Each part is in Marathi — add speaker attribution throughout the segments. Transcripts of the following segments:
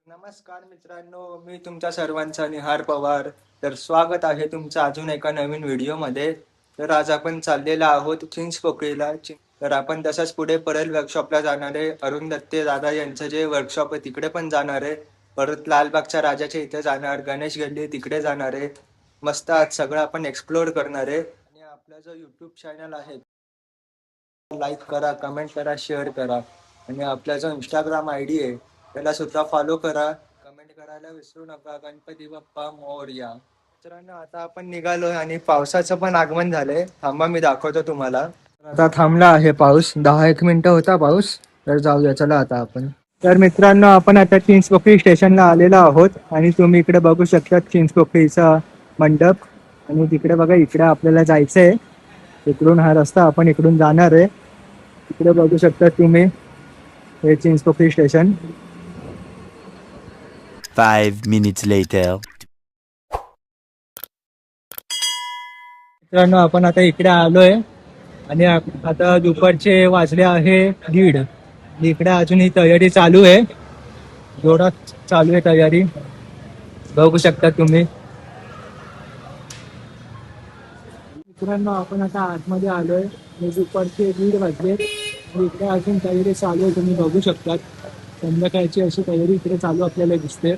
Speaker 1: नमस्कार मित्रांनो, मी तुमच्या सर्वांचा निहार पवार. तर स्वागत आहे तुमचं अजून एका नवीन व्हिडिओमध्ये. तर आज आपण चाललेलो आहोत चिंचपोकळीला. तर आपण तसंच पुढे परत वर्कशॉपला जाणार आहे. अरुण दत्ते दादा यांचं जे वर्कशॉप आहे तिकडे पण जाणार आहे. परत लालबागच्या राजाच्या इथे जाणार, गणेश गल्ली तिकडे जाणार आहे. मस्त आज सगळं आपण एक्सप्लोअर करणार आहे. आणि आपला जो यूट्यूब चॅनल आहे लाईक करा, कमेंट करा, शेअर करा. आणि आपला जो इंस्टाग्राम ID आहे त्याला सुद्धा फॉलो करा. कमेंट करायला विसरू नका. गणपती बाप्पा मोरया. मित्रांनो, आता आपण निघालोय आणि पावसाचं पण आगमन झालंय. थांबा, मी दाखवतो तुम्हाला. आता थांबला आहे पाऊस. 10-1 मिनिटं होता पाऊस. तर जाऊया, चला आता आपण. तर मित्रांनो, आपण आता चिंचपोकळी स्टेशनला आलेलो आहोत आणि तुम्ही इकडे बघू शकता चिंचपोकळीचा मंडप. आणि तिकडे बघा, इकडे आपल्याला जायचंय. इकडून हा रस्ता, आपण इकडून जाणार आहे. इकडे बघू शकता तुम्ही, हे चिंचपोकळी स्टेशन.
Speaker 2: 5 minutes later.
Speaker 1: मित्रांनो, आपण आता इकडे आलोय आणि आता दुपारचे वाजले आहे 1:30. इकडे अजून ही तयारी चालू आहे. जोरात चालू आहे तयारी, बघू शकता तुम्ही. मित्रांनो, आपण आता आतमध्ये आलोय आणि दुपारचे 1:30 वाजले आणि इकडे अजून तयारी चालू आहे. तुम्ही बघू शकता संध्याकाळची अशी तयारी इकडे चालू आपल्याला दिसते.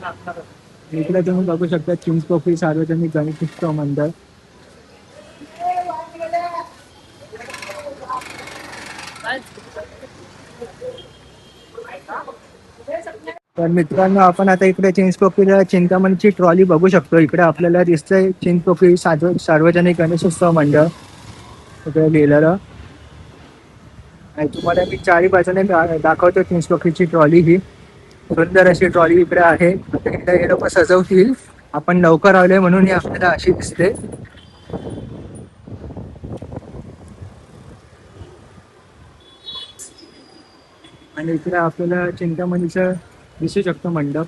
Speaker 1: इकडे तुम्ही बघू शकता चिंचपोकळी सार्वजनिक गणेशोत्सव मंडळ. तर मित्रांनो, आपण आता इकडे चिंचपोकळीला चिंतामणीची ट्रॉली बघू शकतो. इकडे आपल्याला दिसतंय चिंचपोकळी सार्वजनिक गणेशोत्सव मंडळ इकडे लिहिलेलं. आणि तुम्हाला मी चारी बाजूने दाखवतो चिंचपोकळीची ट्रॉली. ही सुंदर अशी ट्रॉली इकडे आहे. आता इकडे हे लोक सजवतील. आपण लवकर आलोय म्हणून ही आपल्याला अशी दिसते. आणि इकडे आपल्याला चिंतामणीचं दिसू शकतो मंडप.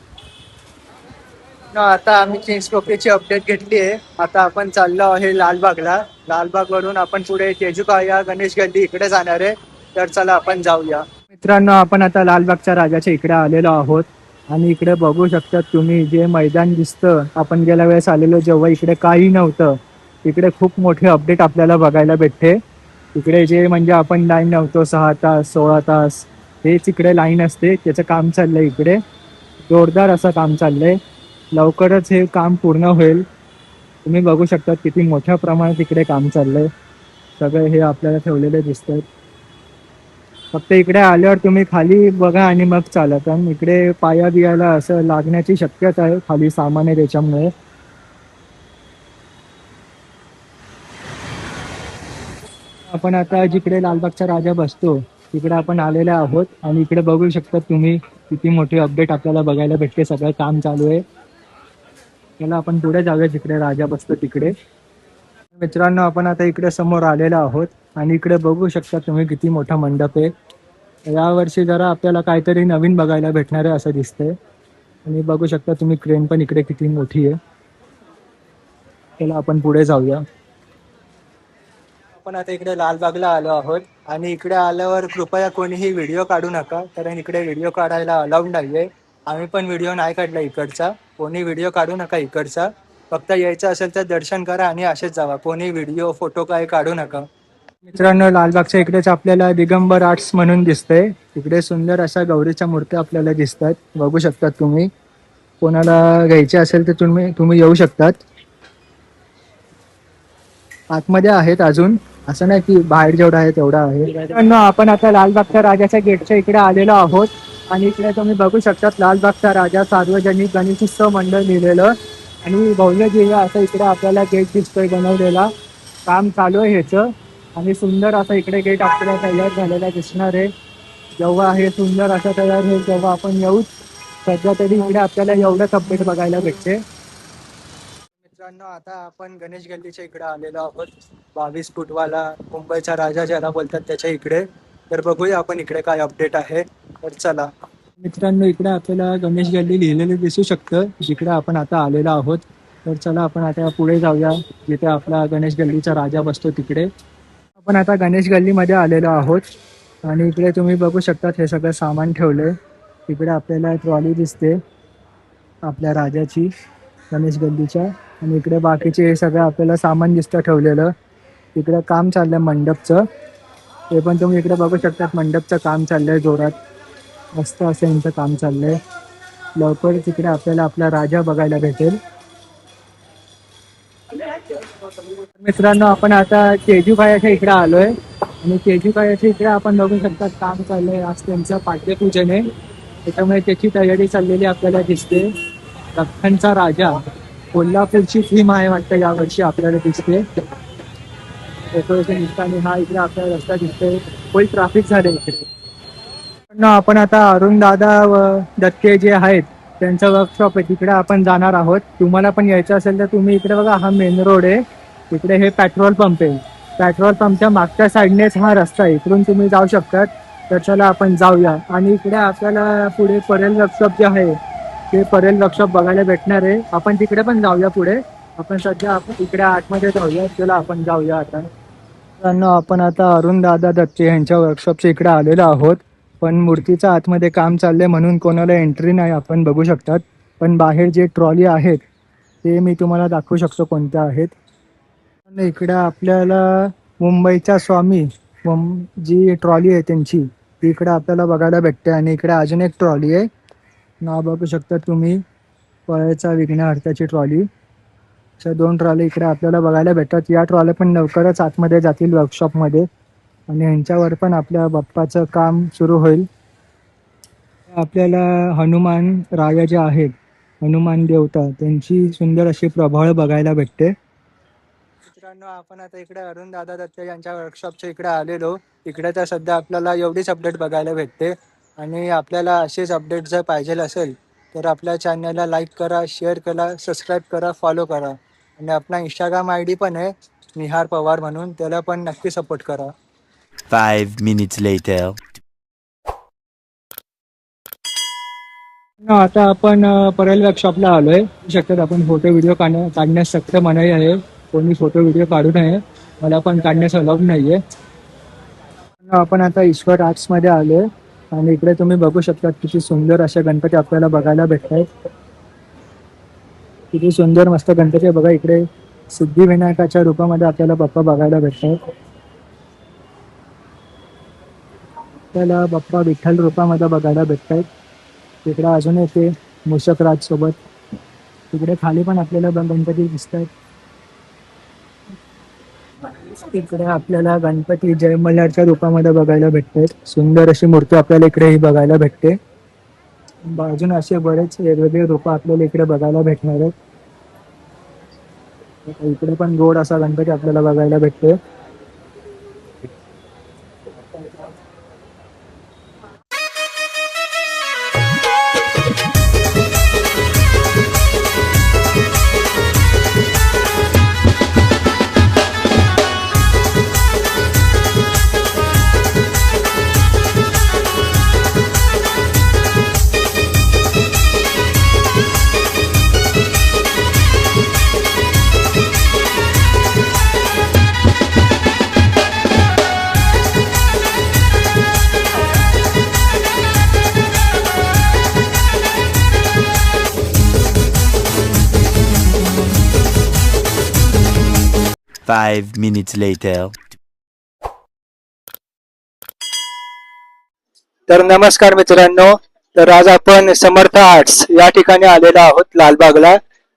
Speaker 1: आता आम्ही चिंचपोकळीची अपडेट घेतली आहे. आता आपण चाललो आहे लालबागला. लालबाग वरून आपण पुढे तेजुकाया गणेश गल्ली इकडे जाणार आहे. तर चला आपण जाऊया. मित्रांनो, आपण आता लालबागच्या राजाच्या इकडे आलेलो आहोत आणि इकडे बघू शकता तुम्ही, जे मैदान दिसतं, आपण गेल्या वेळेस आलेलो जेव्हा इकडे काही नव्हतं, इकडे खूप मोठे अपडेट आपल्याला बघायला भेटते. इकडे जे म्हणजे आपण लाईन नव्हतो 6 तास 16 तास, हेच इकडे लाईन असते. त्याचं काम चाललंय इकडे. जोरदार असं काम चाललंय. लवकरच हे काम पूर्ण होईल. तुम्ही बघू शकता किती मोठ्या प्रमाणात इकडे काम चाललंय. सगळे हे आपल्याला ठेवलेले दिसतात. फक्त इकडे आल्यावर तुम्ही खाली बघा आणि मग चाला, कारण इकडे पाया बियाला असं लागण्याची शक्यता आहे. खाली सामान आहे त्याच्यामुळे. आपण आता जिकडे लालबागचा राजा बसतो तिकडे आपण आलेले आहोत आणि इकडे बघू शकता तुम्ही किती मोठी अपडेट आपल्याला बघायला भेटते. सगळं काम चालू आहे. त्याला आपण पुढे जाऊया जिकडे राजा बसतो तिकडे. मित्रांनो, आपण आता इकडे समोर आलेलो आहोत आणि इकडे बघू शकता तुम्ही किती मोठा मंडप आहे. यावर्षी जरा आपल्याला काहीतरी नवीन बघायला भेटणार आहे असं दिसतंय. आणि बघू शकता तुम्ही क्रेन पण इकडे किती मोठी आहे. त्याला आपण पुढे जाऊया. आपण आता इकडे लालबागला आलो आहोत आणि इकडे आल्यावर कृपया कोणीही व्हिडिओ काढू नका, कारण इकडे व्हिडिओ काढायला अलाउड नाहीये. आम्ही पण व्हिडिओ नाही काढला इकडचा. कोणी व्हिडिओ काढू नका इकडचा. फक्त यायचं असेल तर दर्शन करा आणि असेच जावा. कोणी व्हिडिओ फोटो काय काढू नका. मित्रांनो, लालबागच्या इकडेच आपल्याला दिगंबर आर्ट्स म्हणून दिसतंय. इकडे सुंदर अशा गौरीच्या मूर्त्या आपल्याला दिसतात. बघू शकतात तुम्ही. कोणाला घ्यायचे असेल तर तुम्ही येऊ शकतात. आतमध्ये आहेत अजून, असं नाही की बाहेर जेवढा आहे तेवढा आहे. मित्रांनो, आपण आता लालबागच्या राजाच्या गेटच्या इकडे आलेलो आहोत आणि इकडे तुम्ही बघू शकतात लालबागचा राजा सार्वजनिक गणेशोत्सव मंडळ लिहिलेलं आणि भव्य दिव्य असं इकडे आपल्याला गेट दिसतोय बनवलेला. काम चालू आहे ह्याचं आणि सुंदर असं इकडे गेट आपल्याला तयार झालेला दिसणार आहे. जेव्हा हे सुंदर असं तयार होईल तेव्हा आपण येऊच. सध्या तरी इकडे आपल्याला एवढंच अपडेट बघायला भेटते. मित्रांनो, आता आपण गणेश गल्लीच्या इकडे आलेलो आहोत. 22 फूटवाला मुंबईचा राजा ज्याला बोलतात त्याच्या इकडे. तर बघूया आपण इकडे काय अपडेट आहे. तर चला. मित्रांनो, इकडे आपल्याला गणेश गल्ली लिहिलेले दिसू शकतं जिकडे आपण आता आलेलो आहोत. तर चला आपण आता पुढे जाऊया जिथे आपला गणेश गल्लीचा राजा बसतो तिकडे. आपण आता गणेश गल्लीमध्ये आलेलो आहोत आणि इकडे तुम्ही बघू शकता हे सगळं सामान ठेवलंय. इकडे आपल्याला ट्रॉली दिसते आपल्या राजाची, गणेश गल्लीच्या. आणि इकडे बाकीचे हे सगळं आपल्याला सामान दिसतं ठेवलेलं. इकडे काम चाललंय मंडपचं. ते पण तुम्ही इकडे बघू शकतात, मंडपचं काम चाललंय जोरात. मस्त असं यांचं काम चाललंय. लवकरच इकडे आपल्याला आपला राजा बघायला भेटेल. मित्रांनो, आपण आता केजूभाईच्या इकडे आलोय आणि केजूभाईच्या इकडे आपण बघू शकता काम चाललंय. आज त्यांचं पाड्यपूजन आहे, त्याच्यामुळे त्याची तयारी चाललेली आपल्याला दिसते. दख्खनचा राजा, कोल्हापूरची थीम आहे वाटतं यावर्षी आपल्याला दिसते. डेकोरेशन दिसतं हा इकडे आपल्याला रस्ता दिसतोय. फुल ट्रॅफिक झाले इकडे. आपण आता अरुण दादा व दत्ते जे आहेत त्यांचं वर्कशॉप आहे तिकडे आपण जाणार आहोत. तुम्हाला पण यायचं असेल तर तुम्ही इकडे बघा, हा मेन रोड आहे. इकडे हे पेट्रोल पंप आहे. पेट्रोल पंपच्या मागच्या साईडनेच हा रस्ता आहे, इकडून तुम्ही जाऊ शकतात. तर चला आपण जाऊया. आणि इकडे आपल्याला पुढे परेल वर्कशॉप जे आहे ते परेल वर्कशॉप बघायला भेटणार आहे. आपण तिकडे पण जाऊया पुढे. आपण सध्या आपण इकडे आतमध्ये जाऊया. चला आपण जाऊया आता. मित्रांनो, आपण आता अरुण दादा दत्ते यांच्या वर्कशॉपच्या इकडे आलेलो आहोत. पण मूर्तीचं आतमध्ये काम चाललंय म्हणून कोणाला एंट्री नाही, आपण बघू शकतात. पण बाहेर जे ट्रॉली आहेत ते मी तुम्हाला दाखवू शकतो कोणत्या आहेत. आणि इकडे आपल्याला मुंबईचा स्वामी जी ट्रॉली आहे त्यांची ती इकडे आपल्याला बघायला भेटते. आणि इकडे अजून एक ट्रॉली आहे, नाव बघू शकता तुम्ही, फळाचा विघ्नहर्त्याची ट्रॉली. अशा 2 ट्रॉली इकडे आपल्याला बघायला भेटतात. या ट्रॉली पण लवकरच आतमध्ये जातील वर्कशॉपमध्ये आणि ह्यांच्यावर पण आपल्या बाप्पाचं काम सुरू होईल. आपल्याला हनुमान राया जे आहेत, हनुमान देवता, त्यांची सुंदर अशी प्रभाळ बघायला भेटते. मित्रांनो, आपण आता इकडे अरुण दादा दत्ते यांच्या वर्कशॉपच्या इकडे आलेलो. इकडे तर सध्या आपल्याला एवढीच अपडेट बघायला भेटते. आणि आपल्याला असेच अपडेट जर पाहिजे असेल तर आपल्या चॅनलला लाईक करा, शेअर करा, सबस्क्राईब करा, फॉलो करा. आणि आपला इंस्टाग्राम ID पण आहे निहार पवार म्हणून, त्याला पण नक्की सपोर्ट करा.
Speaker 2: 5 minutes later.
Speaker 1: आता आपण परेल वर्कशॉपला आलोय. शकतात आपण फोटो व्हिडिओ काढण्यास सक्त मनाई आहे. कोणी फोटो व्हिडिओ काढू नये, मला पण काढण्यास अलाउड नाहीये. आपण आता ईश्वर आर्ट्स मध्ये आलोय आणि इकडे तुम्ही बघू शकता किती सुंदर अशा गणपती आपल्याला बघायला भेटतात. किती सुंदर मस्त गणपती बघा. इकडे सिद्धिविनायकाच्या रूपामध्ये आपल्याला बाप्पा बघायला भेटतात. आपल्याला बाप्पा विठ्ठल रूपामध्ये बघायला भेटतात. तिकडे अजून एक मूषक राज सोबत. तिकडे खाली पण आपल्याला गणपती दिसतात. इकडे आपल्याला गणपती जयमल्लाच्या रूपामध्ये बघायला भेटतात. सुंदर अशी मूर्ती आपल्याला इकडे ही बघायला भेटते. अजून असे बरेच वेगवेगळे रूप आपल्याला इकडे बघायला भेटणार आहेत. इकडे पण गोड असा गणपती आपल्याला बघायला भेटतो.
Speaker 2: Five minutes later.
Speaker 1: तर नमस्कार मित्रांनो, तर आज आपण समर्थ आर्ट्स या ठिकाणी आलेलो आहोत लालबागला.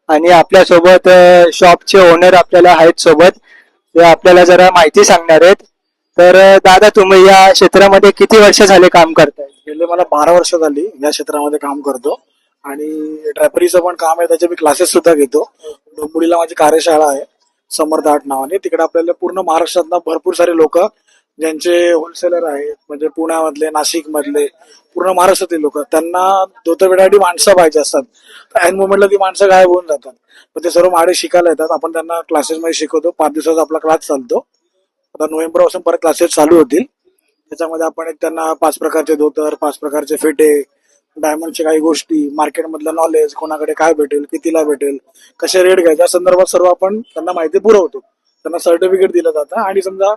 Speaker 1: आणि आपल्यासोबत शॉपचे ओनर आपल्याला आहेत सोबत. ते आपल्याला जरा माहिती सांगणार आहेत. तर दादा, तुम्ही या क्षेत्रामध्ये किती वर्ष झाले काम करताय?
Speaker 3: गेले मला 12 वर्ष झाली या क्षेत्रामध्ये काम करतो. आणि ड्रॅपरीचं पण काम आहे, त्याचे मी क्लासेस सुद्धा घेतो. डोंबिवलीला माझी कार्यशाळा आहे समर्थ आर्ट नावाने. तिकडे आपल्याला पूर्ण महाराष्ट्रातनं भरपूर सारे लोक ज्यांचे होलसेलर आहेत, म्हणजे पुण्यामधले, नाशिक मधले, पूर्ण महाराष्ट्रातील लोक, त्यांना धोतर माणसं पाहिजे असतात. ऐन मोमेंटला ती माणसं गायब होऊन जातात. पण ते सर्व माडे शिकायला येतात. आपण त्यांना क्लासेसमध्ये शिकवतो. 5 दिवसाचा आपला क्लास चालतो. आता नोव्हेंबर पासून परत क्लासेस चालू होतील. त्याच्यामध्ये आपण एक त्यांना 5 प्रकारचे धोतर, 5 प्रकारचे फेटे, डायमंडच्या काही गोष्टी, मार्केटमधलं नॉलेज, कोणाकडे काय भेटेल, कितीला भेटेल, कसे रेट घ्यायचे, या संदर्भात सर्व आपण त्यांना माहिती पुरवतो. त्यांना सर्टिफिकेट दिलं जातं. आणि समजा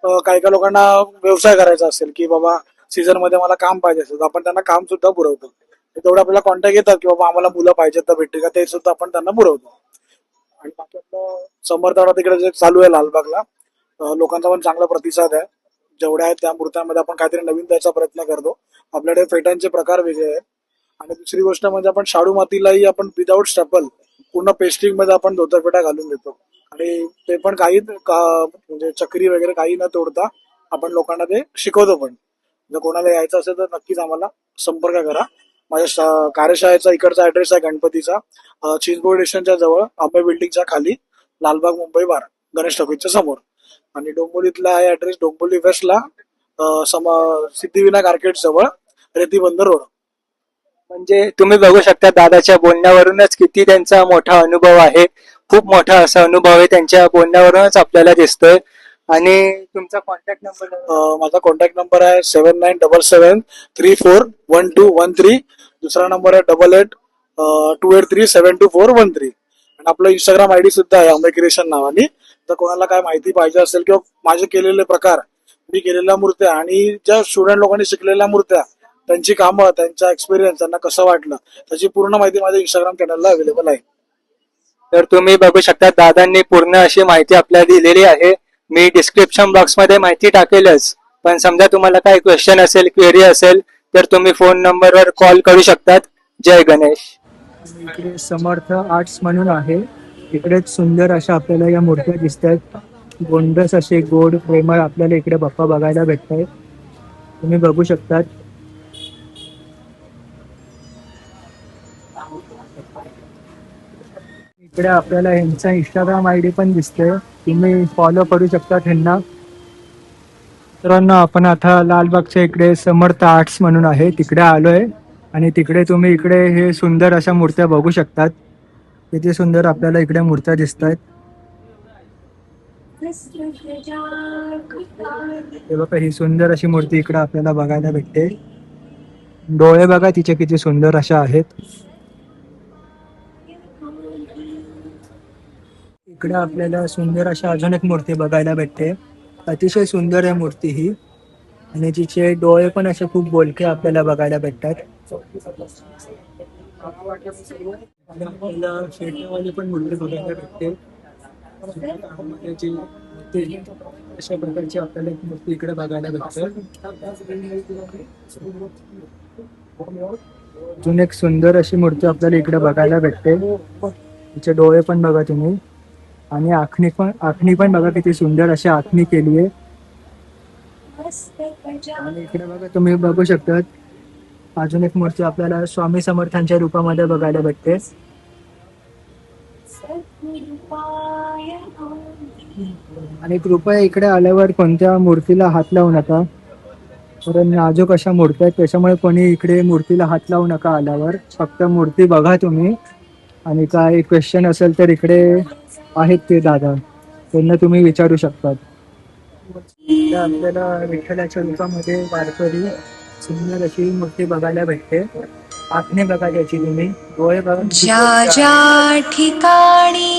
Speaker 3: काही काही लोकांना व्यवसाय करायचा असेल की बाबा सीझन मध्ये मला काम पाहिजे असेल, तर आपण त्यांना काम सुद्धा पुरवतो. तेवढे आपल्याला कॉन्टॅक्ट येतात की बाबा आम्हाला मुलं पाहिजेत तर भेटतील का, ते सुद्धा आपण त्यांना पुरवतो. आणि बाकी आपलं समर्थाडा तिकडे जे चालू आहे लालबागला, लोकांचा पण चांगला प्रतिसाद आहे. जेवढ्या आहेत त्या मूर्त्यांमध्ये आपण काहीतरी नवीन द्यायचा प्रयत्न करतो. आपल्याकडे फेट्यांचे प्रकार वेगळे आहेत. आणि दुसरी गोष्ट म्हणजे आपण शाडू मातीलाही आपण विदाऊट स्टॅपल पूर्ण पेस्टिंग मध्ये आपण धोतरपेटा घालून देतो. आणि ते पण काही म्हणजे चक्री वगैरे काही न तोडता आपण लोकांना ते शिकवतो पण. जर कोणाला यायचं असेल तर नक्कीच आम्हाला संपर्क करा. माझ्या कार्यशाळेचा इकडचा ऍड्रेस आहे गणपतीचा, चिंचबोर्ड स्टेशनच्या जवळ, अंबे बिल्डिंगच्या खाली, लालबाग मुंबई 12, गणेश टॉकीजच्या समोर. आणि डोंबिवलीतला आहे ऍड्रेस डोंबिवली वेस्टला, सिद्धिविनायक आर्केड जवळ, रेती बंदर रोड.
Speaker 1: म्हणजे तुम्ही बघू शकता दादाच्या बोलण्यावरूनच किती त्यांचा मोठा अनुभव आहे. खूप मोठा असा अनुभव आहे त्यांच्या बोलण्यावरूनच आपल्याला दिसतोय. आणि तुमचा कॉन्टॅक्ट नंबर?
Speaker 3: माझा कॉन्टॅक्ट नंबर आहे 7977341213. दुसरा नंबर आहे 8828372413. आणि आपलं इंस्टाग्राम आयडी सुद्धा आहे अमय क्रिएशन नावाने. तर कोणाला काय माहिती पाहिजे असेल किंवा माझे केलेले प्रकार, मी केलेल्या मूर्त्या आणि ज्या स्टुडंट लोकांनी शिकलेल्या मूर्त्या, त्यांची कामं, त्यांचा एक्सपिरियन्स, त्यांना कसं वाटलं, त्याची पूर्ण माहिती माझ्या इंस्टाग्राम चॅनलला अवेलेबल आहे.
Speaker 1: तर तुम्ही बघू शकता दादांनी पूर्ण अशी माहिती आपल्याला दिलेली आहे. मी डिस्क्रिप्शन बॉक्स मध्ये माहिती टाकेलच, पण समजा तुम्हाला काही क्वेश्चन असेल, क्वेरी असेल, तर तुम्ही फोन नंबरवर कॉल करू शकतात. जय गणेश. इकडे समर्थ आर्ट्स म्हणून आहे. इकडेच सुंदर अशा आपल्याला या मूर्त्या दिसत आहेत. गोंडस असे गोड प्रेमळ आपल्याला इकडे बाप्पा बघायला भेटत आहेत. तुम्ही बघू शकतात. इकडे आपल्याला ह्यांचा इंस्टाग्राम आयडी पण दिसतोय, तुम्ही फॉलो करू शकता ह्यांना. मित्रांनो, आपण आता लालबागच्या इकडे समर्थ आर्ट्स म्हणून आहे तिकडे आलोय. आणि तिकडे तुम्ही इकडे हे सुंदर अशा मूर्त्या बघू शकतात. किती सुंदर आपल्याला इकडे मूर्त्या दिसत आहेत. हे बघा, ही सुंदर अशी मूर्ती इकडे आपल्याला बघायला भेटते. डोळे बघा तिचे किती सुंदर अशा आहेत. इकडे आपल्याला सुंदर अशा अजून एक मूर्ती बघायला भेटते. अतिशय सुंदर आहे मूर्ती ही. आणि तिचे डोळे पण असे खूप बोलके आपल्याला बघायला भेटतात. आपल्याला शेतीवाली पण मूर्ती बघायला भेटते. अशा प्रकारची आपल्याला एक मूर्ती इकडे बघायला भेटते. अजून एक सुंदर अशी मूर्ती आपल्याला इकडे बघायला भेटते. तिचे डोळे पण बघा तुम्ही. आणि आखणी पण बघा किती सुंदर अशी आखणी केली आहे. आणि इकडे बघा तुम्ही बघू शकता अजून एक मूर्ती आपल्याला स्वामी समर्थांच्या रूपामध्ये बघायला भेटते. आणि कृपया इकडे आल्यावर कोणत्या मूर्तीला हात लावू नका, कारण नाजूक अशा मूर्त्या आहेत, त्याच्यामुळे कोणी इकडे मूर्तीला हात लावू नका आल्यावर. फक्त मूर्ती बघा तुम्ही. आणि काय क्वेश्चन असेल तर इकडे आहेत ते दादा, त्यांना तुम्ही विचारू शकतात. आपल्याला विठ्ठलाच्या रूपामध्ये वारकरी सुंदर अशी मूर्ती बघायला भेटते. आखणी बघा त्याची तुम्ही, डोळे बघा.
Speaker 4: ज्या ज्या ठिकाणी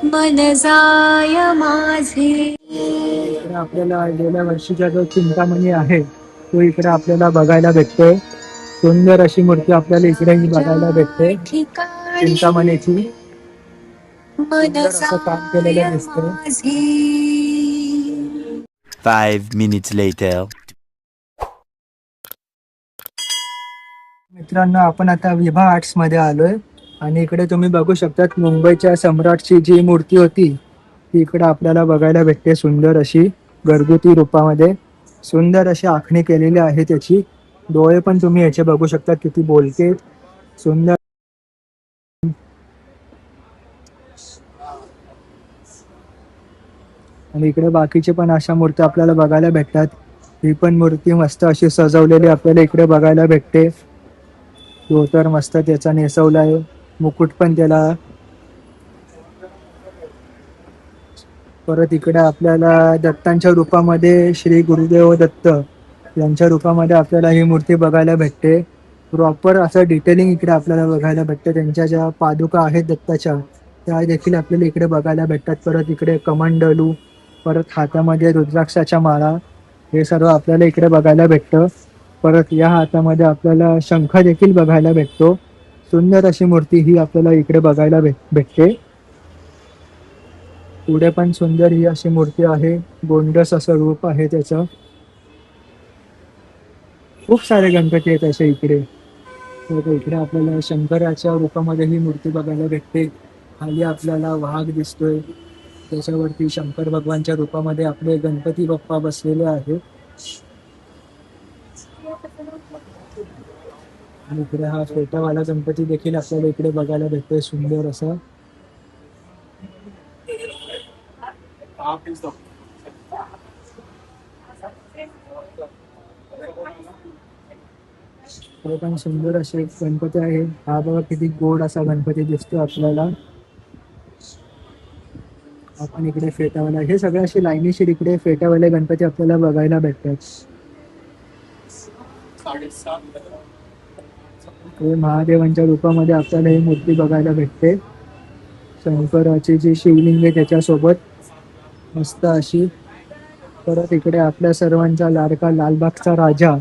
Speaker 4: मन जाय माझे.
Speaker 1: इकडे आपल्याला गेल्या वर्षीचा जो चिंतामणी आहे तो इकडे आपल्याला बघायला भेटतोय. सुंदर अशी मूर्ती आपल्याला इकडे बघायला भेटते चिंतामणीची. सुंदर असं काम केलेलं दिसतंय.
Speaker 2: 5 minutes later.
Speaker 1: मित्रांनो, आपण आता विभा आर्ट्स मध्ये आलोय. आणि इकडे तुम्ही बघू शकतात मुंबईच्या सम्राटची जी मूर्ती होती ती इकडे आपल्याला बघायला भेटते. सुंदर अशी घरगुती रूपामध्ये सुंदर अशी आखणी केलेली आहे त्याची. डोळे पण तुम्ही याचे बघू शकता किती बोलके सुंदर. आणि इकडे बाकीचे पण अशा मूर्त्या आपल्याला बघायला भेटतात. ही पण मूर्ती मस्त अशी सजवलेली आपल्याला इकडे बघायला भेटते. धोतर मस्त त्याचा नेसवलाय, मुकुट पण त्याला. परत इकडे आपल्याला दत्तांच्या रूपामध्ये श्री गुरुदेव दत्त यांच्या रूपामध्ये आपल्याला ही मूर्ती बघायला भेटते. प्रॉपर असं डिटेलिंग इकडे आपल्याला बघायला भेटते. त्यांच्या ज्या पादुका आहेत दत्ताच्या त्या देखील आपल्याला इकडे बघायला भेटतात. परत इकडे कमंडलू, परत हातामध्ये रुद्राक्षाच्या माळा, हे सर्व आपल्याला इकडे बघायला भेटतं. परत या हातामध्ये आपल्याला शंख देखील बघायला भेटतो. सुंदर अशी मूर्ती ही आपल्याला इकडे बघायला भेटते. पुढे पण सुंदर ही अशी मूर्ती आहे. गोंडस असं रूप आहे त्याचं. खूप सारे गणपती आहेत असे इकडे. तर इकडे आपल्याला शंकराच्या रूपामध्ये ही मूर्ती बघायला भेटते. खाली आपल्याला वाघ दिसतोय, त्याच्यावरती शंकर भगवानच्या रूपामध्ये आपले गणपती बाप्पा बसलेले आहेत. आणि इकडे हा छोटावाला गणपती देखील आपल्याला इकडे बघायला भेटतोय, सुंदर असा. तो पण सुंदर असे गणपती आहे. हा बघा किती गोड असा गणपती दिसतो आपल्याला. आपण इकडे फेटावाला, हे सगळे असे लाईनीशीर इकडे फेटावाले गणपती आपल्याला बघायला भेटतात. हे महादेवांच्या रूपामध्ये आपल्याला ही मूर्ती बघायला भेटते. शंकराची जी शिवलिंग आहे त्याच्यासोबत मस्त अशी. परत इकडे आपल्या सर्वांचा लाडका लालबागचा राजा,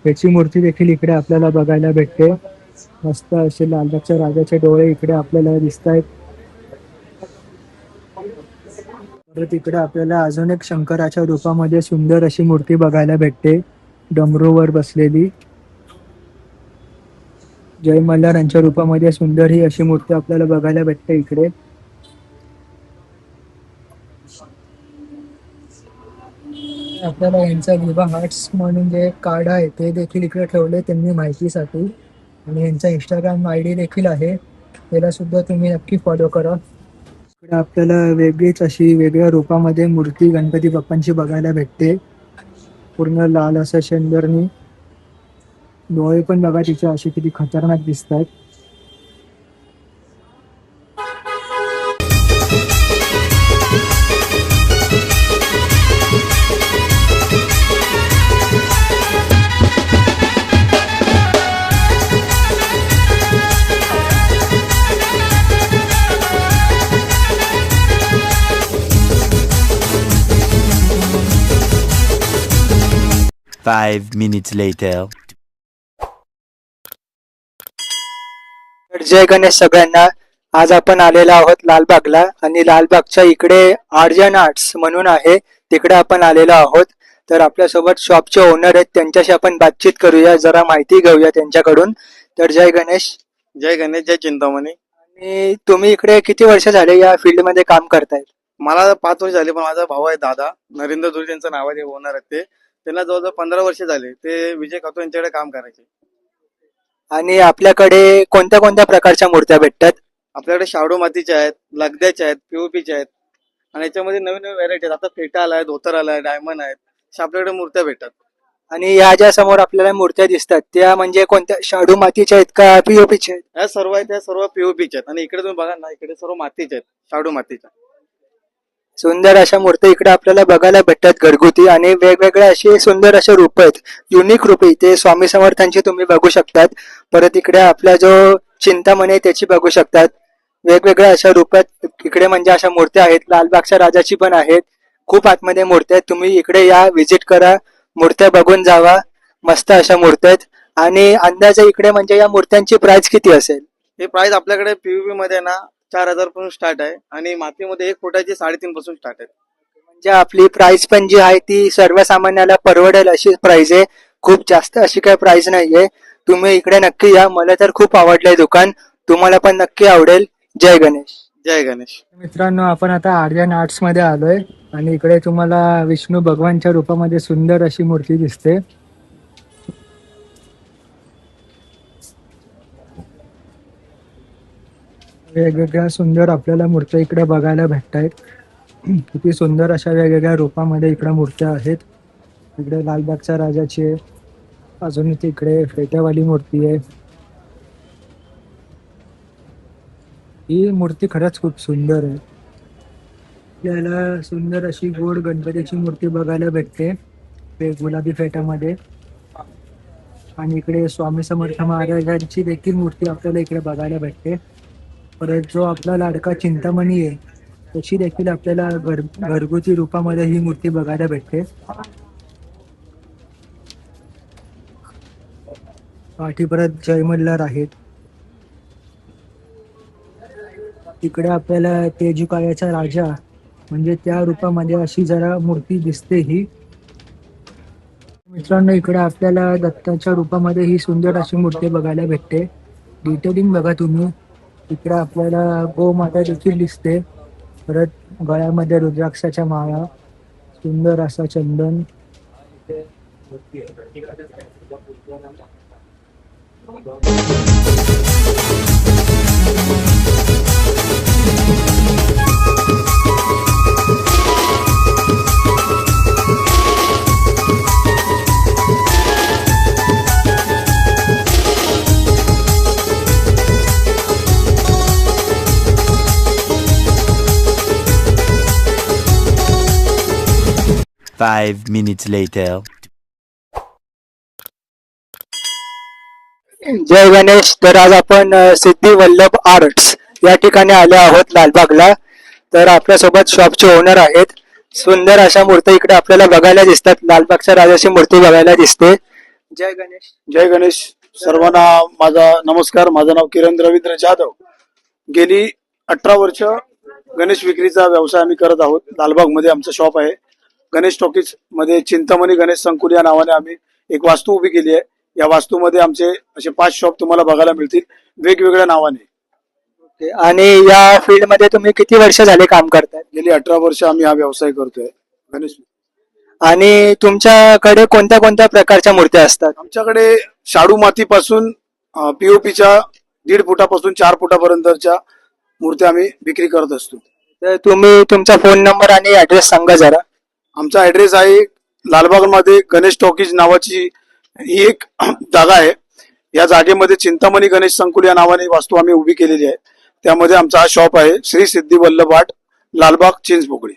Speaker 1: याची मूर्ती देखील इकडे आपल्याला बघायला भेटते. मस्त असे लालबागच्या राजाचे डोळे इकडे आपल्याला दिसत आहेत. परत इकडे आपल्याला अजून एक शंकराच्या रूपामध्ये सुंदर अशी मूर्ती बघायला भेटते, डमरूवर बसलेली. जय मल्हार यांच्या रूपामध्ये सुंदर ही अशी मूर्ती आपल्याला बघायला भेटते इकडे. आपल्याला यांचा विभा हार्ट्स म्हणून जे कार्ड आहे ते देखील इकडे ठेवले त्यांनी माहितीसाठी. आणि यांचा इंस्टाग्राम ID देखील आहे, त्याला सुद्धा तुम्ही नक्की फॉलो करा. इकडे आपल्याला वेगळीच अशी वेगळ्या रूपामध्ये मूर्ती गणपती बाप्पांची बघायला भेटते. पूर्ण लाल असं शेंदरनी. डोळे पण बघा तिचे असे किती खतरनाक दिसत आहेत.
Speaker 2: Five minutes later.
Speaker 1: तर जय गणेश सगळ्यांना. आज आपण आलेलो आहोत लालबागला, आणि लालबागच्या इकडे आर्यन आर्ट्स म्हणून आहे, तिकडे आपण आलेलो आहोत. तर आपल्यासोबत शॉपचे ओनर आहेत, त्यांच्याशी आपण बातचीत करूया, जरा माहिती घेऊया त्यांच्याकडून. तर जय गणेश.
Speaker 5: जय गणेश, जय चिंतामणी.
Speaker 1: आणि तुम्ही इकडे किती वर्ष झाले या फील्डमध्ये काम करताय?
Speaker 5: मला 5 वर्ष झाले, पण माझा भाऊ आहे दादा, नरेंद्र दुर्जे यांचं नाव आहे, ओनर आहेत ते. त्यांना जवळजवळ 15 वर्ष झाले ते विजय खातो यांच्याकडे काम करायचे.
Speaker 1: आणि आपल्याकडे कोणत्या कोणत्या प्रकारच्या मूर्त्या भेटतात?
Speaker 5: आपल्याकडे शाडू मातीच्या आहेत, लगद्याच्या आहेत, पीओपीच्या आहेत, आणि याच्यामध्ये नवीन नवीन व्हरायटी आहेत. आता फेटा आलाय, धोतर आलाय, डायमंड आहेत, अशा आपल्याकडे मूर्त्या भेटतात.
Speaker 1: आणि या ज्या समोर आपल्याला मूर्त्या दिसतात त्या म्हणजे कोणत्या, शाडू मातीच्या आहेत का पीओपीच्या आहेत?
Speaker 5: या सर्व आहेत, त्या सर्व पीओपीच्या आहेत. आणि इकडे तुम्ही बघा ना, इकडे सर्व मातीच्या आहेत, शाडू मातीच्या.
Speaker 1: सुंदर अशा मूर्ती इकडे आपल्याला बघायला भेटतात घरगुती, आणि वेगवेगळे असे सुंदर असे रूप आहेत, युनिक रूप. ते स्वामी समर्थांची तुम्ही बघू शकतात. परत इकडे आपला जो चिंतामणी आहे त्याची बघू शकतात. वेगवेगळ्या अशा रूपात इकडे म्हणजे अशा मूर्त्या आहेत. लालबागच्या राजाची पण आहेत. खूप आतमध्ये मूर्त्या आहेत. तुम्ही इकडे या, व्हिजिट करा, मूर्त्या बघून जावा. मस्त अशा मूर्त्या आहेत. आणि अंदाजे इकडे म्हणजे या मूर्त्यांची प्राइस किती असेल?
Speaker 5: हे प्राइस आपल्याकडे पीओपी मध्ये ना 4,000 पासून स्टार्ट आहे, आणि मातीमध्ये 1 फुटाची 3.5 पासून स्टार्ट आहे.
Speaker 1: म्हणजे आपली प्राइस पण जी आहे ती सर्वसामान्याला परवडेल अशी प्राइस आहे. खूप जास्त अशी काही प्राइस नाहीये. तुम्ही इकडे नक्की या. मला तर खूप आवडलंय दुकान, तुम्हाला पण नक्की आवडेल. जय गणेश.
Speaker 5: जय गणेश.
Speaker 1: मित्रांनो, आपण आता आर्यन आर्ट्स मध्ये आलोय, आणि इकडे तुम्हाला विष्णू भगवानच्या रूपामध्ये सुंदर अशी मूर्ती दिसते. वेगवेगळ्या सुंदर आपल्याला मूर्त्या इकडे बघायला भेटतायत. किती सुंदर अशा वेगवेगळ्या रूपामध्ये इकडे मूर्त्या आहेत. इकडे लालबागच्या राजाची आहे, अजून तिकडे फेट्यावाली मूर्ती आहे. ही मूर्ती खरंच खूप सुंदर आहे. आपल्याला सुंदर अशी गोड गणपतीची मूर्ती बघायला भेटते ते गुलाबी फेट्यामध्ये. आणि इकडे स्वामी समर्थ महाराजांची देखील मूर्ती आपल्याला इकडे बघायला भेटते. परत जो आपला लाडका चिंतामणी आहे त्याची देखील आपल्याला घरगुती रूपामध्ये ही मूर्ती बघायला भेटते. पाठी परत जय मल्हार आहेत. इकडे आपल्याला तेजुकायाचा राजा म्हणजे त्या रूपामध्ये अशी जरा मूर्ती दिसते ही. मित्रांनो, इकडे आपल्याला दत्ताच्या रूपामध्ये ही सुंदर अशी मूर्ती बघायला भेटते. डिटेलिंग बघा तुम्ही. इकडे आपल्याला गोमाता देखील दिसते. परत गळ्यामध्ये रुद्राक्षाच्या माळा, सुंदर असा चंदन.
Speaker 2: 5 minutes later.
Speaker 1: जय गणेश. तर आज आपण सिद्धी वल्लभ आर्ट्स या ठिकाणी आले आहोत लालबागला. तर आपल्यासोबत शॉपचे ओनर आहेत. सुंदर अशा मूर्ती इकडे आपल्याला बघायला दिसतात. लालबागच्या राजाची मूर्ती बघायला दिसते. जय गणेश.
Speaker 3: जय गणेश. सर्वांना माझा नमस्कार. माझं नाव किरण रवींद्र जाधव. गेली 18 वर्ष गणेश विक्रीचा व्यवसाय आम्ही करत आहोत. लालबाग मध्ये आमचं शॉप आहे. गणेश टॉकीज मध्ये चिंतामणी गणेश संकुल या नावाने आम्ही एक वास्तू उभी केली आहे. या वास्तूमध्ये आमचे असे 5 शॉप तुम्हाला बघायला मिळतील वेगवेगळ्या नावाने.
Speaker 1: आणि या फील्ड मध्ये तुम्ही किती वर्ष झाले काम करताय?
Speaker 3: गेली 18 वर्ष आम्ही हा व्यवसाय करतोय गणेश.
Speaker 1: आणि तुमच्याकडे कोणत्या कोणत्या प्रकारच्या मूर्त्या असतात?
Speaker 3: आमच्याकडे शाडू मातीपासून पीओपीच्या 1.5 फुटापासून 4 फुटापर्यंतच्या मूर्त्या आम्ही विक्री करत असतो.
Speaker 1: तर तुम्ही तुमचा फोन नंबर आणि ऍड्रेस सांगा जरा.
Speaker 3: आमचा ऍड्रेस आहे लालबागमध्ये गणेश टॉकीज नावाची ही एक जागा आहे. या जागेमध्ये चिंतामणी गणेश संकुल या नावाने वास्तू आम्ही उभी केलेली आहे. त्यामध्ये आमचा हा शॉप आहे श्री सिद्धी वल्लभ आर्ट, लालबाग, चिंचपोकळी.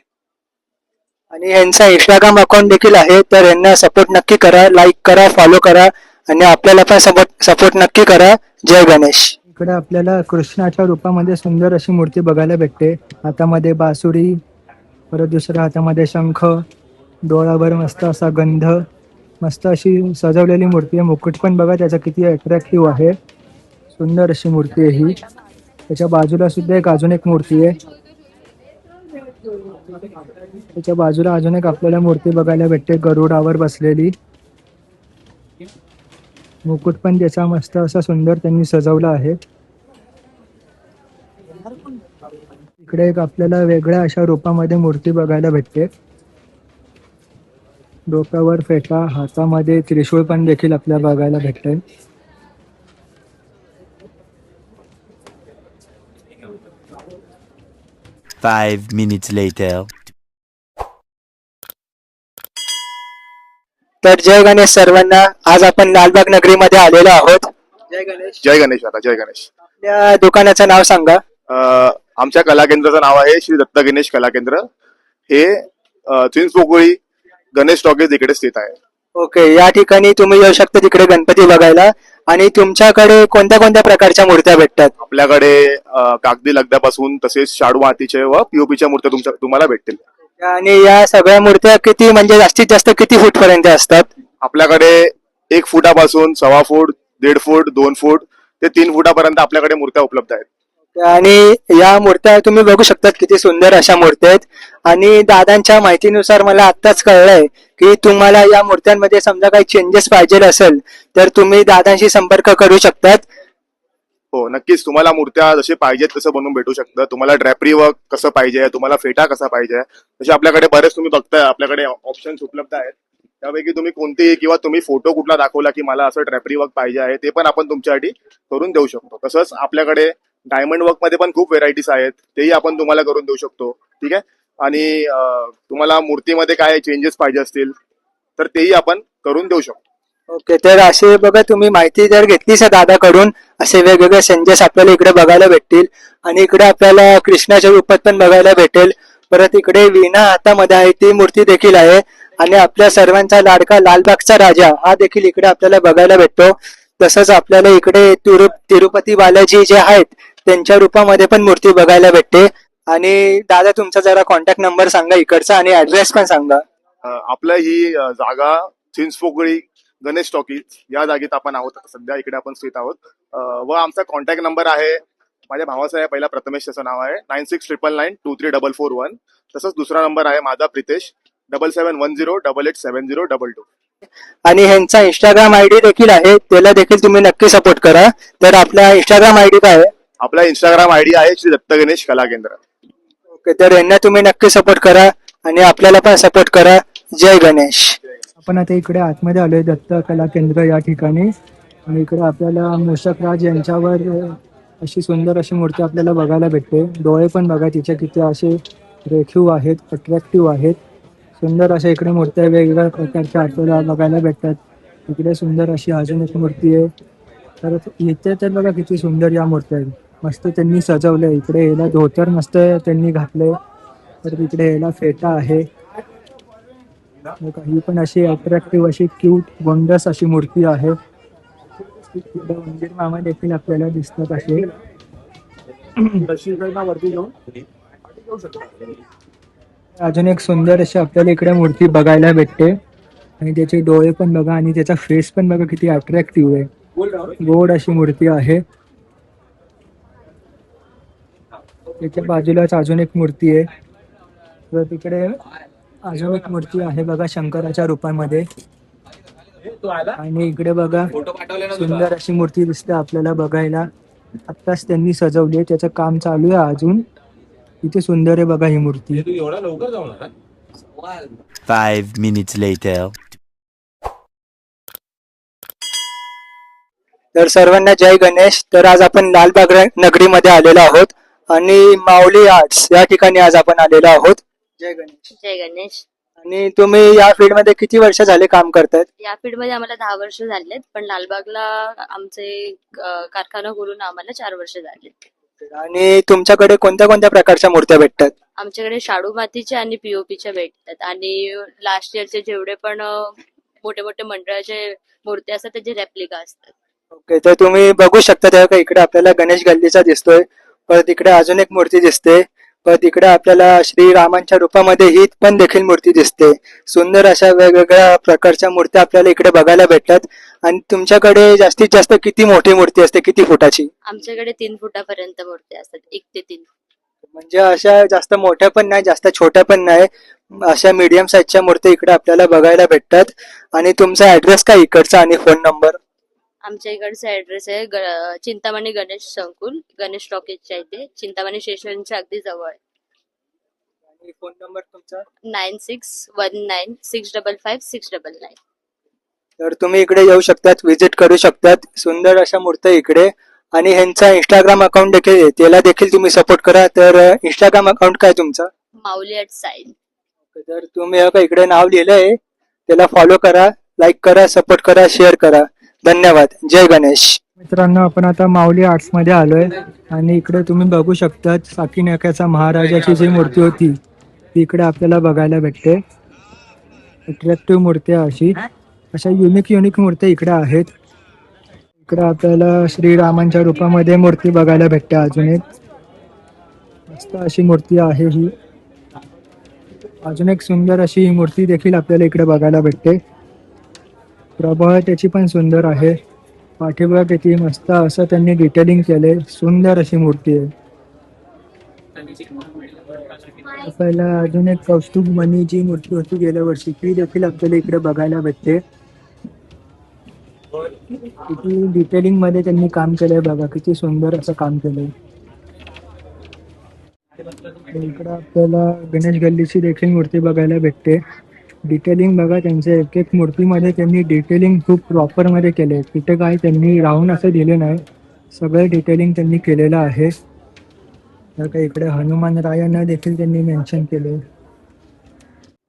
Speaker 1: आणि यांचा इंस्टाग्राम अकाउंट देखील आहे. तर यांना सपोर्ट नक्की करा, लाईक करा, फॉलो करा आणि आपल्याला पण सपोर्ट नक्की करा. जय गणेश. इकडे आपल्याला कृष्णाच्या रूपामध्ये सुंदर अशी मूर्ती बघायला भेटते. हातामध्ये बासुरी, परत दुसऱ्या हातामध्ये शंख, डोळावर मस्त असा गंध, मस्त अशी सजवलेली मूर्ती आहे. मुकुट पण बघा त्याचा किती अट्रॅक्टिव्ह आहे. सुंदर अशी मूर्ती आहे ही. त्याच्या बाजूला सुद्धा अजून एक मूर्ती आहे. त्याच्या बाजूला अजून एक आपल्याला मूर्ती बघायला भेटते गरुडावर बसलेली. मुकुट पण त्याचा मस्त असा सुंदर त्यांनी सजवला आहे. इकडे एक आपल्याला वेगळ्या अशा रूपामध्ये मूर्ती बघायला भेटते. डोक्यावर फेटा, हातामध्ये त्रिशूळ पण देखील आपल्याला बघायला भेटते.
Speaker 2: Five minutes later.
Speaker 1: तर जय गणेश सर्वांना. आज आपण लालबाग नगरीमध्ये आलेलो आहोत. जय गणेश.
Speaker 6: जय गणेश दादा. जय गणेश.
Speaker 1: आपल्या दुकानाचं नाव सांगा.
Speaker 6: आमच्या कला केंद्राचं नाव आहे श्री दत्त गणेश कला केंद्र. हे चिंचपोकळी गणेश टॉकीज इकडे स्थित आहे.
Speaker 1: ओके. या ठिकाणी तुम्ही येऊ शकता तिकडे गणपती बघायला. आणि तुमच्याकडे कोणत्या कोणत्या प्रकारच्या मूर्त्या भेटतात?
Speaker 6: आपल्याकडे कागदी लगद्यापासून तसेच शाडू मातीचे व पीओपीच्या मूर्त्या तुम्हाला भेटतील.
Speaker 1: आणि या सगळ्या मूर्त्या किती म्हणजे जास्तीत जास्त किती फूट पर्यंत असतात?
Speaker 6: आपल्याकडे 1 फुटापासून 1.25 फूट, 1.5 फूट, 2 फूट ते 3 फुटापर्यंत आपल्याकडे मूर्त्या उपलब्ध आहेत.
Speaker 1: आणि या मूर्त्या तुम्ही बघू शकता किती सुंदर अशा मूर्त्या आहेत. आणि दादांच्या माहितीनुसार मला आत्ताच कळलंय की तुम्हाला या मूर्त्यांमध्ये समजा काही चेंजेस पाहिजे असेल तर तुम्ही दादांशी संपर्क करू शकतात.
Speaker 6: हो, नक्कीच. तुम्हाला मूर्त्या जसे पाहिजेत तसं बनवून भेटू शकतं. तुम्हाला ड्रॅपरी वर्क कसं पाहिजे, तुम्हाला फेटा कसा पाहिजे, तसे आपल्याकडे बरेच तुम्ही बघताय आपल्याकडे ऑप्शन्स उपलब्ध आहेत. त्यापैकी तुम्ही कोणतेही किंवा तुम्ही फोटो कुठला दाखवला की मला असं ड्रॅपरी वर्क पाहिजे आहे ते पण आपण तुमच्यासाठी करून देऊ शकतो. तसंच आपल्याकडे डायमंड वर्क मध्ये पण खूप व्हेरायटीज आहेत, तेही आपण तुम्हाला करून देऊ शकतो. ठीक आहे. आणि तुम्हाला मूर्तीमध्ये काय चेंजेस पाहिजे असतील तर तेही आपण करून देऊ शकतो.
Speaker 1: ओके. तर असे बघा तुम्ही माहिती जर घेतलीच दादाकडून असे वेगवेगळे चेंजेस आपल्याला इकडे बघायला भेटतील. आणि इकडे आपल्याला कृष्णाच्या रूपात पण बघायला भेटेल. परत इकडे वीणा हातामध्ये आहे ती मूर्ती देखील आहे. आणि आपल्या सर्वांचा लाडका लालबागचा राजा हा देखील इकडे आपल्याला बघायला भेटतो. तसंच आपल्याला इकडे तिरुपती बालाजी जे आहेत त्यांच्या रूपामध्ये पण मूर्ती बघायला भेटते. आणि दादा तुमचा जरा कॉन्टॅक्ट नंबर सांगा इकडचा आणि ऍड्रेस पण सांगा.
Speaker 6: आपलं ही जागा चिंचपोकळी गणेश टॉकीज या जागेत आपण आहोत सध्या. इकडे आपण स्थित आहोत. व आमचा कॉन्टॅक्ट नंबर आहे, माझ्या भावाचा आहे पहिला, प्रथमेश त्याचं नाव आहे, 9699923441. तसंच दुसरा नंबर आहे माझा, प्रितेश, 7710887022.
Speaker 1: आणि ह्यांचा इंस्टाग्राम आयडी देखील आहे, त्याला देखील तुम्ही नक्की सपोर्ट करा. तर आपला इंस्टाग्राम आयडी काय आहे?
Speaker 6: आपला इंस्टाग्राम आयडी आहे श्री दत्त गणेश कला केंद्र.
Speaker 1: ओके, तर यांना तुम्ही नक्की सपोर्ट करा आणि आपल्याला पण सपोर्ट करा. जय गणेश. आपण आता इकडे आतमध्ये आलोय दत्त कला केंद्र या ठिकाणी, आणि इकडे आपल्याला मूषक राज यांच्यावर अशी सुंदर अशी मूर्ती आपल्याला बघायला भेटते. डोळे पण बघा तिचे किती असे रेखीव आहेत, अट्रॅक्टिव्ह आहेत. सुंदर अशा इकडे मूर्त्या वेगवेगळ्या प्रकारच्या आपल्याला बघायला भेटतात. इकडे सुंदर अशी अजून एक मूर्ती आहे. तर इथे तर बघा किती सुंदर या मूर्त्या आहेत. मस्त त्यांनी सजवलंय. इकडे याला धोतर मस्त त्यांनी घातलंय. तर इकडे याला फेटा आहे. ही पण अशी अट्रॅक्टिव्ह अशी क्यूट गोंडस अशी मूर्ती आहे. इकडे मंदिर मामा देखील आपल्याला दिसतात असे. अजून एक सुंदर अशी आपल्याला इकडे मूर्ती बघायला भेटते, आणि त्याचे डोळे पण बघा आणि त्याचा फेस पण बघा किती अट्रॅक्टिव्ह आहे. गोड अशी मूर्ती आहे. त्याच्या बाजूलाच अजून एक मूर्ती आहे. तर तिकडे अजून एक मूर्ती आहे बघा शंकराच्या रूपामध्ये. आणि इकडे बघा सुंदर अशी मूर्ती दिसते आपल्याला बघायला. आत्ताच त्यांनी सजवली आहे, त्याचं काम चालू आहे अजून. किती सुंदर आहे बघा ही मूर्ती.
Speaker 2: 5 minutes later.
Speaker 1: तर सर्वांना जय गणेश. तर आज आपण लालबाग नगरीमध्ये आलेलो आहोत आणि माऊली आर्ट्स या ठिकाणी आज आपण आलेलो आहोत. जय गणेश.
Speaker 7: जय गणेश.
Speaker 1: आणि तुम्ही या फील्ड मध्ये किती वर्ष झाले काम करतायत?
Speaker 7: या फील्ड मध्ये आम्हाला 10 वर्ष झालेत, पण लालबागला आमचे कारखाना करून आम्हाला 4 वर्ष झालेत.
Speaker 1: आणि तुमच्याकडे कोणत्या कोणत्या प्रकारच्या मूर्त्या भेटतात?
Speaker 7: आमच्याकडे शाडू मातीच्या आणि पीओपीच्या भेटतात, आणि लास्ट इयरचे जेवढे पण मोठे मोठे मंडळाचे मूर्ती असतात त्याचे रेप्लिका असतात.
Speaker 1: ओके, तर तुम्ही बघू शकता तेव्हा का इकडे आपल्याला गणेश गल्लीचा दिसतोय, परत इकडे अजून एक मूर्ती दिसते, परत इकडे आपल्याला श्रीरामांच्या रूपामध्ये ही पण देखील मूर्ती दिसते. सुंदर अशा वेगवेगळ्या प्रकारच्या मूर्त्या आपल्याला इकडे बघायला भेटतात. आणि तुमच्याकडे जास्तीत जास्त किती मोठी मूर्ती असते, किती फुटाची?
Speaker 7: आमच्याकडे 3 फुटापर्यंत मूर्ती असतात, 1 ते 3.
Speaker 1: म्हणजे अशा जास्त मोठ्या पण नाही, जास्त छोट्या पण नाही, अशा मीडियम साईजच्या मूर्ती इकडे आपल्याला बघायला भेटतात. आणि तुमचा ऍड्रेस काय इकडचा आणि फोन नंबर?
Speaker 7: आमच्या इकडचा ऍड्रेस आहे चिंतामणी गणेश संकुल, गणेश टॉकीजच्या इथे, चिंतामणी स्टेशनच्या अगदी जवळ.
Speaker 1: आणि फोन नंबर तुमचा?
Speaker 7: 9619655699.
Speaker 1: तर तुम्ही इकडे येऊ शकतात, व्हिजिट करू शकतात. सुंदर अशा मूर्त्या इकडे. आणि ह्यांचा इंस्टाग्राम अकाउंट देखील आहे, त्याला देखील तुम्ही सपोर्ट करा. तर इंस्टाग्राम अकाउंट काय तुमचा?
Speaker 7: माऊली @ साईन.
Speaker 1: तर तुम्ही इकडे नाव लिहिलंय, त्याला फॉलो करा, लाईक करा, सपोर्ट करा, शेअर करा. धन्यवाद. जय गणेश. मित्रांनो, आपण आता माऊली आर्ट्स मध्ये आलोय, आणि इकडे तुम्ही बघू शकता साकीनाक्याचा महाराजाची जी मूर्ती होती ती इकडे आपल्याला बघायला भेटते. अट्रॅक्टिव्ह मूर्त्या अशा युनिक मूर्त्या इकडे आहेत. इकडे आपल्याला श्रीरामांच्या रूपामध्ये मूर्ती बघायला भेटते. अजून एक मस्त अशी मूर्ती आहे ही. अजून एक सुंदर अशी ही मूर्ती देखील आपल्याला इकडे बघायला भेटते. प्रभाव त्याची पण सुंदर आहे. पाठीबघा किती मस्त असं त्यांनी डिटेलिंग केलंय. सुंदर अशी मूर्ती आहे. आपल्याला अजून एक कौस्तुभ मणी जी मूर्ती होती गेल्या वर्षी ती देखील आपल्याला इकडे बघायला भेटते. किती डिटेलिंग मध्ये त्यांनी काम केलंय बघा, किती सुंदर असं काम केलंय. इकडे आपल्याला गणेश गल्लीची देखील मूर्ती बघायला भेटते. डिटेलिंग बघा त्यांच्या एक एक मूर्तीमध्ये त्यांनी डिटेलिंग खूप प्रॉपर मध्ये केले. कुठे काय त्यांनी राहून असं दिले नाही, सगळं डिटेलिंग त्यांनी केलेलं आहे. तर काही इकडे हनुमान रायांना देखील त्यांनी मेन्शन केले.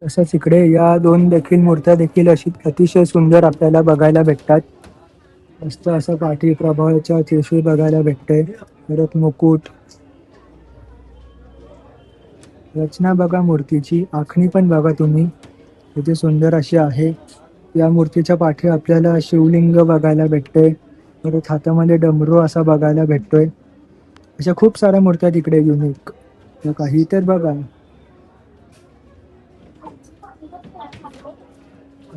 Speaker 1: तसंच इकडे या 2 देखील मूर्त्या देखील अशी अतिशय सुंदर आपल्याला बघायला भेटतात. मस्त असं पाठी प्रभावाच्या त्रिशूळ बघायला भेटते. परत मुकुट, रचना बघा मूर्तीची, आखणी पण बघा तुम्ही किती सुंदर अशी आहे. या मूर्तीच्या पाठी आपल्याला शिवलिंग बघायला भेटते. परत हातामध्ये डमरू असा बघायला भेटतोय. अशा खूप साऱ्या मूर्त्या तिकडे युनिक. काही तर बघा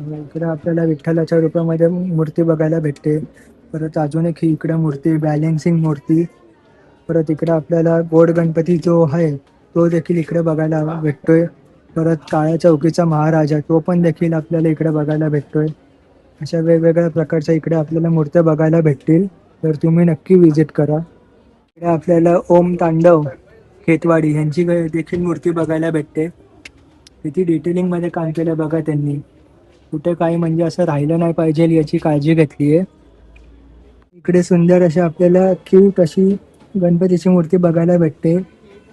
Speaker 1: इकडे आपल्याला विठ्ठलाच्या रूपामध्ये मूर्ती बघायला भेटते. परत अजून एक ही इकडे मूर्ती बॅलेन्सिंग मूर्ती. परत इकडे आपल्याला गोड गणपती जो आहे तो देखील इकडे बघायला भेटतोय. परत काळ्या चौकीचा महाराजा तो पण देखील आपल्याला इकडे बघायला भेटतोय. अशा वेगवेगळ्या प्रकारच्या इकडे आपल्याला मूर्त्या बघायला भेटतील, तर तुम्ही नक्की विजिट करा. इकडे आपल्याला ओम तांडव खेतवाडी यांची देखील मूर्ती बघायला भेटते. किती डिटेलिंगमध्ये काम केलं बघा त्यांनी. कुठे काही म्हणजे असं राहिलं नाही पाहिजे याची काळजी घेतली आहे. इकडे सुंदर अशी आपल्याला क्यूट अशी गणपतीची मूर्ती बघायला भेटते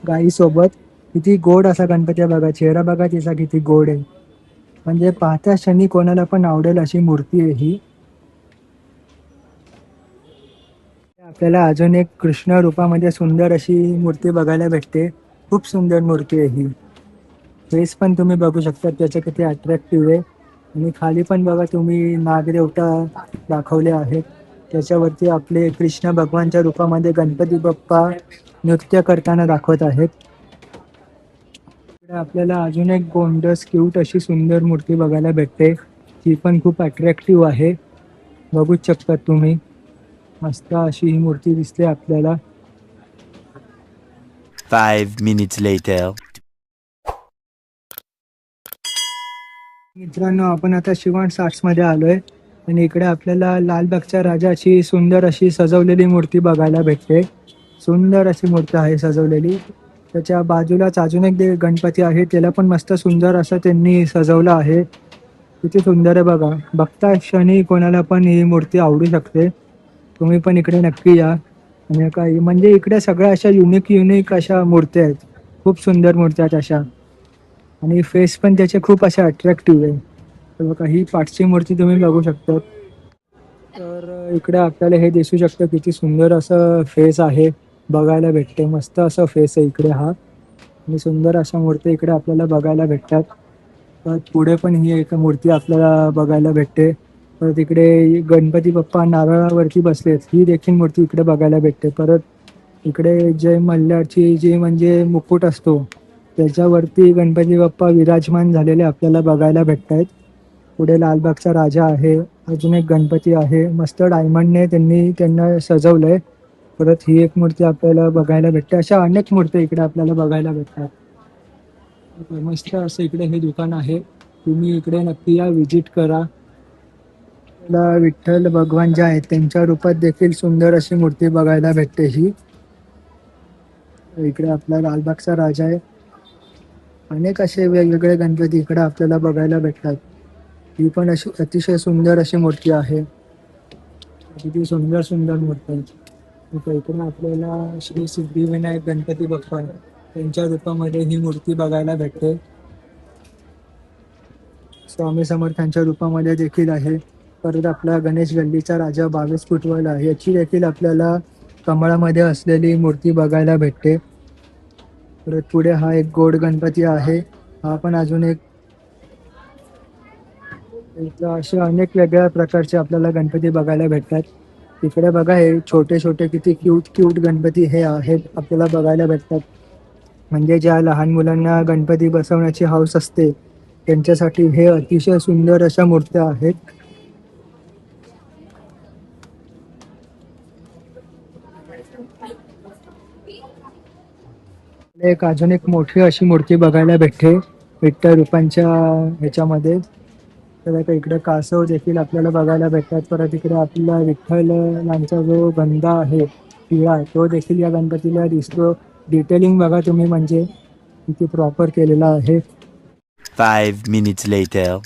Speaker 1: गाईसोबत. किती गोड असा गणपती आहे बघा. चेहरा बघा तिचा किती गोड आहे. म्हणजे पाहत्या क्षणी कोणाला पण आवडेल अशी मूर्ती आहे ही. आपल्याला अजून एक कृष्ण रूपामध्ये सुंदर अशी मूर्ती बघायला भेटते. खूप सुंदर मूर्ती आहे ही. फेस पण तुम्ही बघू शकता त्याचं किती अट्रॅक्टिव्ह आहे. आणि खाली पण बघा तुम्ही नागदेवता दाखवले आहेत. त्याच्यावरती आपले कृष्ण भगवानच्या रूपामध्ये गणपती बाप्पा नृत्य करताना दाखवत आहेत. इकडे आपल्याला अजून एक गोंडस क्यूट अशी सुंदर मूर्ती बघायला भेटते. ती पण खूप अट्रॅक्टिव्ह आहे. बघूच शकतात तुम्ही. मस्त अशी ही मूर्ती दिसते आपल्याला.
Speaker 2: 5 minutes later.
Speaker 1: मित्रांनो आपण आता शिवण मध्ये आलोय आणि इकडे आपल्याला लालबागच्या राजाची सुंदर अशी सजवलेली मूर्ती बघायला भेटते. सुंदर अशी मूर्ती आहे सजवलेली. त्याच्या बाजूलाच अजून एक गणपती आहे, त्याला पण मस्त सुंदर असं त्यांनी सजवलं आहे. किती सुंदर आहे बघा. बघता क्षणी कोणाला पण ही मूर्ती आवडू शकते. तुम्ही पण इकडे नक्की या. आणि काही म्हणजे इकडे सगळ्या अशा युनिक अशा मूर्त्या आहेत. खूप सुंदर मूर्त्या आहेत अशा. आणि फेस पण त्याचे खूप असे अट्रॅक्टिव्ह आहे. तर बघा ही पाठची मूर्ती तुम्ही बघू शकता. तर इकडे आपल्याला हे दिसू शकतं किती सुंदर असं फेस आहे. बघायला भेटते. मस्त असं फेस आहे इकडे हा. आणि सुंदर अशा मूर्ती इकडे आपल्याला बघायला भेटतात. तर पुढे पण ही एक मूर्ती आपल्याला बघायला भेटते. परत इकडे गणपती बाप्पा नारळावरती बसलेत ही देखील मूर्ती इकडे बघायला भेटते. परत इकडे जय मल्हारची जी म्हणजे मुकुट असतो त्याच्यावरती गणपती बाप्पा विराजमान झालेले आपल्याला बघायला भेटत आहेत. पुढे लालबागचा राजा आहे. अजून एक गणपती आहे. मस्त डायमंडने त्यांना सजवलंय. परत ही एक मूर्ती आपल्याला बघायला भेटते. अशा अनेक मूर्ती इकडे आपल्याला बघायला भेटतात. मस्त असं इकडे हे दुकान आहे. तुम्ही इकडे नक्की या, विजिट करा. विठ्ठल भगवान जे आहेत त्यांच्या रूपात देखील सुंदर अशी मूर्ती बघायला भेटते ही. इकडे आपला लालबागचा राजा आहे. अनेक असे वेगवेगळे गणपती इकडे आपल्याला बघायला भेटतात. ही पण अशी अतिशय सुंदर अशी मूर्ती आहे. किती सुंदर मूर्ती आहे. इकडे आपल्याला श्री सिद्धिविनायक गणपती बाप्पा त्यांच्या रूपामध्ये ही मूर्ती बघायला भेटते. स्वामी समर्थांच्या रूपामध्ये देखील आहे. परत आपला गणेश गल्लीचा राजा 22 फुटवाला आहे. याची देखील आपल्याला कमळामध्ये असलेली मूर्ती बघायला भेटते. परत पुढे हा एक गोड गणपती आहे. हा पण अजून एक. असे अनेक वेगळ्या प्रकारचे आपल्याला गणपती बघायला भेटतात. तिकडे बघा हे छोटे किती क्यूट गणपती हे आहेत आपल्याला बघायला भेटतात. म्हणजे ज्या लहान मुलांना गणपती बसवण्याची हौस असते त्यांच्यासाठी हे अतिशय सुंदर अशा मूर्त्या आहेत. एक अजून एक मोठी अशी मूर्ती बघायला भेटते विठ्ठल रूपांच्या ह्याच्यामध्ये. तर आता इकडे कासव देखील आपल्याला बघायला भेटतात. परत इकडे आपला विठ्ठलांचा जो गंधा आहे पिळा तो देखील या गणपतीला दिसतो. डिटेलिंग बघा तुम्ही म्हणजे किती प्रॉपर केलेला आहे.
Speaker 2: 5 minutes later.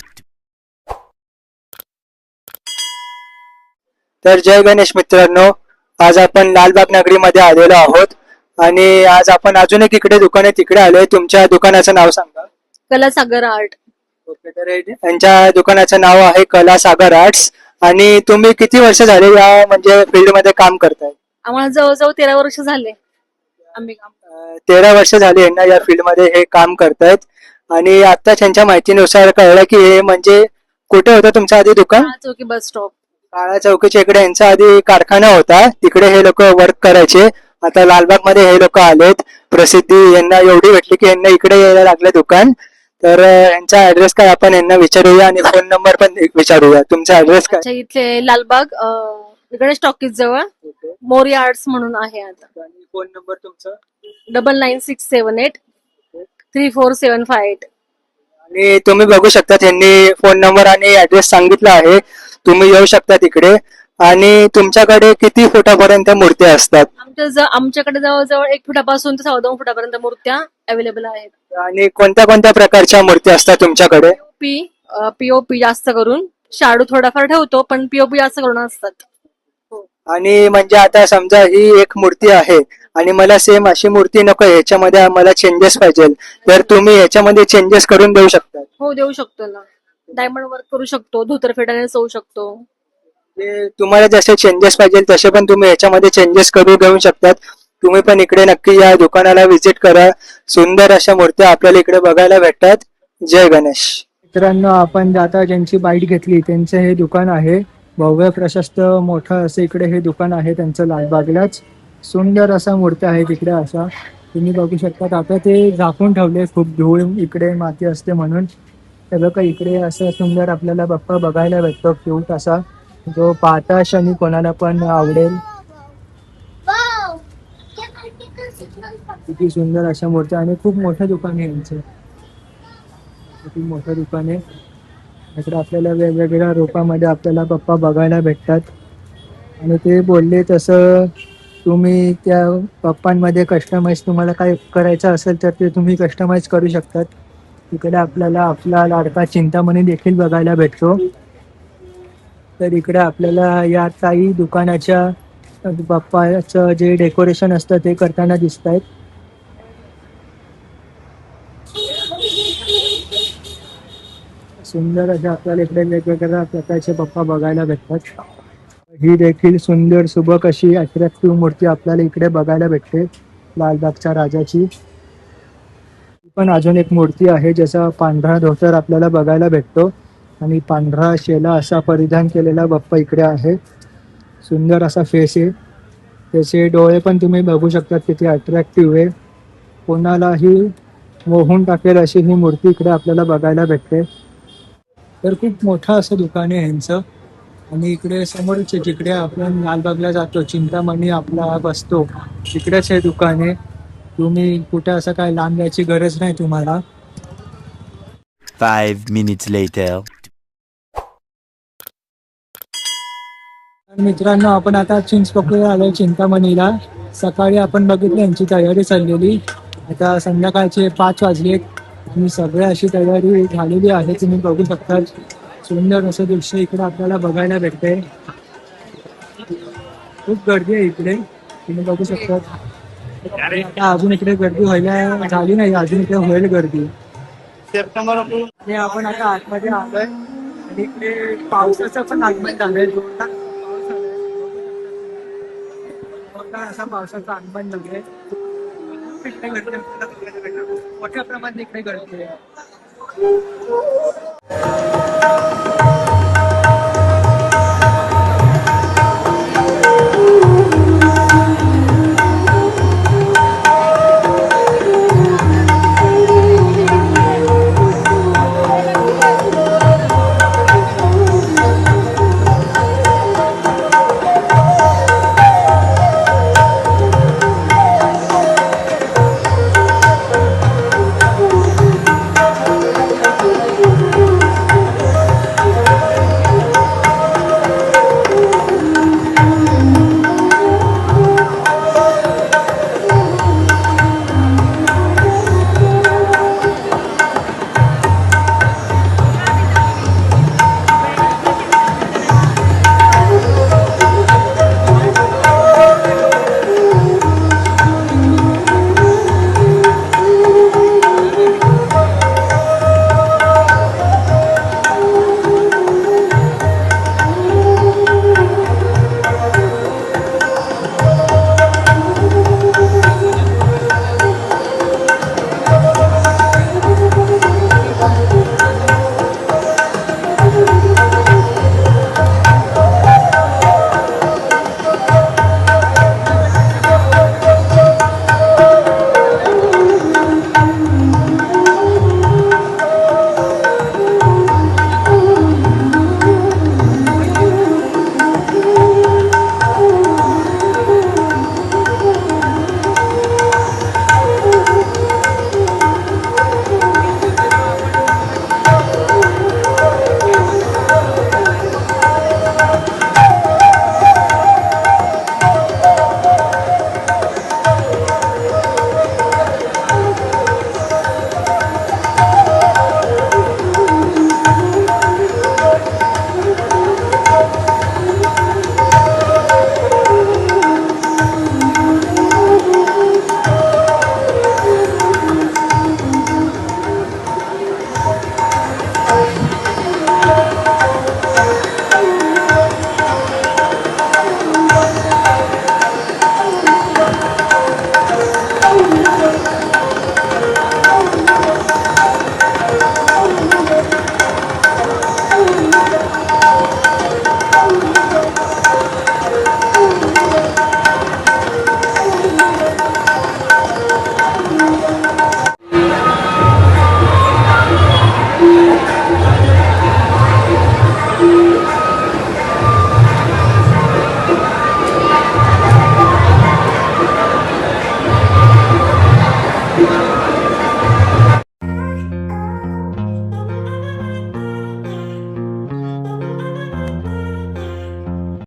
Speaker 1: तर जय गणेश मित्रांनो, आज आपण लालबाग नगरीमध्ये आलेलो आहोत आणि आज आपण अजून एक इकडे दुकान आहे तिकडे आलोय. तुमच्या दुकानाचं नाव सांगा.
Speaker 7: कलासागर आर्ट.
Speaker 1: ओके, तर यांच्या दुकानाचं नाव आहे कलासागर आर्ट्स. आणि तुम्ही किती वर्ष झाले या म्हणजे फील्डमध्ये काम करताय?
Speaker 7: आम्हाला जवळजवळ 13 वर्ष झाले आम्ही काम.
Speaker 1: 13 वर्ष झाले यांना या फील्डमध्ये हे काम करतायत. आणि आता त्यांच्या माहितीनुसार कळलं की हे म्हणजे कुठे होतं तुमचं आधी दुकान?
Speaker 7: चौकी बस स्टॉप.
Speaker 1: काळा चौकीच्या इकडे यांचा आधी कारखाना होता, तिकडे हे लोक वर्क करायचे. आता लालबाग मध्ये हे लोक आलेत. प्रसिद्धी यांना एवढी भेटली की यांना इकडे यायला लागलं दुकान. तर यांचा ऍड्रेस काय आपण यांना विचारूया आणि फोन नंबर पण विचारूया. तुमचा ऍड्रेस काय?
Speaker 8: अच्छा, इथले लालबाग गणेश टॉकीज जवळ मोरी आर्ट्स म्हणून आहे आता.
Speaker 1: आणि फोन नंबर तुमचा?
Speaker 8: 9967834758.
Speaker 1: आणि तुम्ही बघू शकता त्यांनी फोन नंबर आणि ऍड्रेस सांगितला आहे. तुम्ही येऊ शकता तिकडे. आणि तुमच्याकडे किती फुटापर्यंत मूर्त्या असतात?
Speaker 8: आमच्याकडे जवळजवळ 1 फुटापासून ते 2.5 फुटापर्यंत मूर्त्या अवेलेबल आहेत.
Speaker 1: आणि कोणत्या कोणत्या प्रकारच्या मूर्त्या असतात तुमच्याकडे?
Speaker 8: पीओपी जास्त करून, शाडू थोडाफार ठेवतो पण पीओपी जास्त करून असतात.
Speaker 1: आणि म्हणजे आता समजा ही एक मूर्ती आहे आणि मला सेम अशी मूर्ती नको, ह्याच्यामध्ये मला चेंजेस पाहिजे, तर तुम्ही ह्याच्यामध्ये चेंजेस करून देऊ शकता?
Speaker 8: हो, देऊ शकतो ना. डायमंड वर्क करू शकतो, धोतरफेटाने सवू शकतो.
Speaker 1: तुम्हाला जसे चेंजेस पाहिजे तसे पण तुम्ही ह्याच्यामध्ये चेंजेस करून घेऊ शकतात. तुम्ही पण इकडे नक्की या दुकानाला व्हिजिट करा. सुंदर अशा मूर्त्या आपल्याला इकडे बघायला भेटतात. जय गणेश. मित्रांनो, आपण आता ज्यांची बाईट घेतली त्यांचं हे दुकान आहे. भव्य प्रशस्त मोठं असं इकडे हे दुकान आहे त्यांचं लालबागलाच. सुंदर असा मूर्त्या आहेत इकडे. अशा तुम्ही बघू शकता. आता ते झाकून ठेवले, खूप धूळ इकडे माती असते म्हणून. तर बघा इकडे असं सुंदर आपल्याला बाप्पा बघायला भेटतो, क्यूट असा, जो पाहता क्षणी कोणाला पण आवडेल. किती सुंदर अशा मूर्त्या. आणि खूप मोठं दुकान आहे यांचं, किती मोठं दुकान आहे. इकडे आपल्याला वेगवेगळ्या रूपामध्ये आपल्याला बाप्पा बघायला भेटतात. आणि ते बोलले तसं तुम्ही त्या बाप्पांमध्ये कस्टमाइज तुम्हाला काय करायचं असेल तर ते तुम्ही कस्टमाइज करू शकतात. इकडे आपल्याला आपला लाडका चिंतामणी देखील बघायला भेटतो. तर इकडे आपल्याला या ताई दुकानाच्या बाप्पाचं जे डेकोरेशन असतं ते करताना दिसत आहेत. सुंदर अशा आपल्याला इकडे वेगवेगळ्या प्रकारचे बाप्पा बघायला भेटतात. ही देखील सुंदर सुबक अशी अट्रॅक्टिव्ह मूर्ती आपल्याला इकडे बघायला भेटते, लालबागच्या राजाची. पण अजून एक मूर्ती आहे ज्याचा पांढरा धोतर आपल्याला बघायला भेटतो आणि पांढरा शेला असा परिधान केलेला बाप्पा इकडे आहे. सुंदर असा फेस आहे. त्याचे डोळे पण तुम्ही बघू शकता किती अट्रॅक्टिव्ह आहे. कोणालाही मोहून टाकेल अशी ही मूर्ती इकडे आपल्याला बघायला भेटते. तर खूप मोठं असं दुकान आहे यांचं. आणि इकडे समोरच जिकडे आपण लालबागला जातो, चिंतामणी आपला बसतो, तिकडेच हे दुकान आहे. तुम्ही कुठे असं काय लांब जायची गरज नाही तुम्हाला.
Speaker 2: 5 minutes later.
Speaker 1: मित्रांनो, आपण आता चिंचपोकळीला आलोय, चिंतामणीला. सकाळी आपण बघितलं यांची तयारी चाललेली. आता संध्याकाळचे 5 वाजले आणि सगळी अशी तयारी झालेली आहे. तुम्ही बघू शकता. सुंदर असं दृश्य इकडे आपल्याला बघायला भेटतंय. खूप गर्दी आहे इकडे, तुम्ही बघू शकता. आता अजून इकडे गर्दी व्हायला झाली नाही, अजून इकडे होईल गर्दी. आणि आपण आता आतमध्ये आलोय आणि इकडे पावसाचं पण आगमन झालंय. जोरदार असा पावसाचा आगमन झालंय. इकडे गर्दी आपल्याला बघायला भेटणार. मोठ्या प्रमाणात इकडे गर्दी आहे.